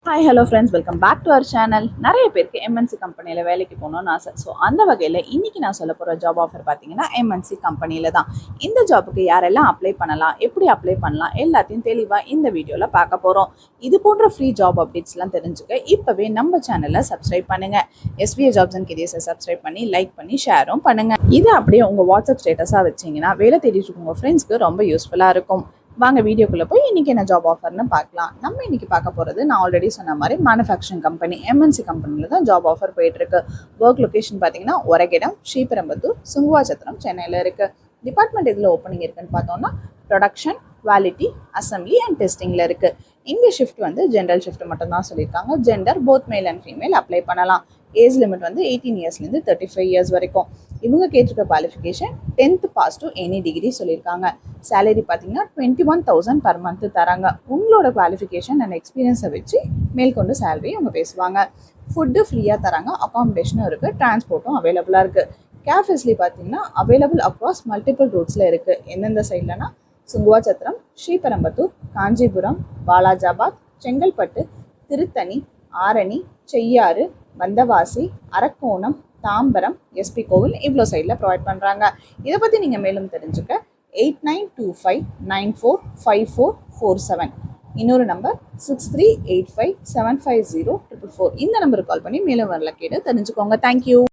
Hi hello friends, welcome back to our channel. நிறைய பேருக்கு MNC கம்பெனியில் வேலைக்கு போகணும்னு ஆசை. ஸோ அந்த வகையில் இன்றைக்கி நான் சொல்ல போகிற ஜாப் ஆஃபர் பார்த்தீங்கன்னா எம்என்சி கம்பெனியில் தான். இந்த ஜாப்புக்கு யாரெல்லாம் அப்ளை பண்ணலாம், எப்படி அப்ளை பண்ணலாம், எல்லாத்தையும் தெளிவாக இந்த வீடியோவில் பார்க்க போகிறோம். இது போன்ற ஃப்ரீ ஜாப் அப்டேட்ஸ்லாம் தெரிஞ்சுக்க இப்போவே நம்ம சேனலை சப்ஸ்கிரைப் பண்ணுங்கள். எஸ்பிஏ ஜாப்ஸ் அண்ட் கெரியர்ஸை சப்ஸ்கிரைப் பண்ணி லைக் பண்ணி ஷேரும் பண்ணுங்கள். இது அப்படியே உங்கள் வாட்ஸ்அப் ஸ்டேட்டஸாக வச்சிங்கன்னா வேலை தேடிட்டு இருக்கவங்க ஃப்ரெண்ட்ஸ்க்கு ரொம்ப யூஸ்ஃபுல்லாக இருக்கும். வாங்க வீடியோக்குள்ளே போய் இன்றைக்கி என்ன ஜாப் ஆஃபர்னு பார்க்கலாம். நம்ம இன்றைக்கி பார்க்க போகிறது நான் ஆல்ரெடி சொன்ன மாதிரி மேனுஃபேக்சரிங் கம்பெனி எம்என்சி கம்பெனியில் தான் ஜாப் ஆஃபர் போயிட்டுருக்கு. ஒர்க் லொக்கேஷன் பார்த்தீங்கன்னா ஒரகேடம், ஸ்ரீபெரும்புதூர், சுங்குவாச்சத்திரம், சென்னையில் இருக்குது. டிபார்ட்மெண்ட் இதில் ஓப்பனிங் இருக்குன்னு பார்த்தோம்னா ப்ரொடக்ஷன், குவாலிட்டி, அசம்பிளி அண்ட் டெஸ்டிங்கில் இருக்குது. இங்கே ஷிஃப்ட் வந்து ஜென்ரல் ஷிஃப்ட் மட்டும் தான் சொல்லியிருக்காங்க. Gender both male and female apply பண்ணலாம். ஏஜ் லிமிட் வந்து 18 இயர்ஸ்லேருந்து 35 இயர்ஸ் வரைக்கும். இவங்க கேட்டிருக்க qualification 10th pass to any degree சொல்லியிருக்காங்க. சேலரி பார்த்தீங்கன்னா 21,000 per month தராங்க. உங்களோட குவாலிஃபிகேஷன் அண்ட் எக்ஸ்பீரியன்ஸை வச்சு மேற்கொண்டு சேலரி அவங்க பேசுவாங்க. ஃபுட்டு ஃப்ரீயாக தராங்க, அகாமடேஷனும் இருக்குது, டிரான்ஸ்போர்ட்டும் அவைலபிளாக இருக்குது. கேப் ஃபெசிலிட்டி பார்த்தீங்கன்னா அவைலபிள் அக்ராஸ் மல்டிபிள் ரூட்ஸில் இருக்குது. எந்தெந்த சைட்லனா சுங்குவாச்சத்திரம், ஸ்ரீபெரும்புதூர், காஞ்சிபுரம், வாலாஜாபாத், செங்கல்பட்டு, திருத்தணி, ஆரணி, செய்யாறு, வந்தவாசி, அரக்கோணம், தாம்பரம், எஸ்பி கோவில் இவ்வளோ சைடில் ப்ரொவைட் பண்ணுறாங்க. இதை பற்றி நீங்கள் மேலும் தெரிஞ்சுக்க 8925945447, இன்னொரு நம்பர் 6385750444 இந்த நம்பருக்கு கால் பண்ணி மேலும் வரல கேட்டு தெரிஞ்சுக்கோங்க. தேங்க்யூ.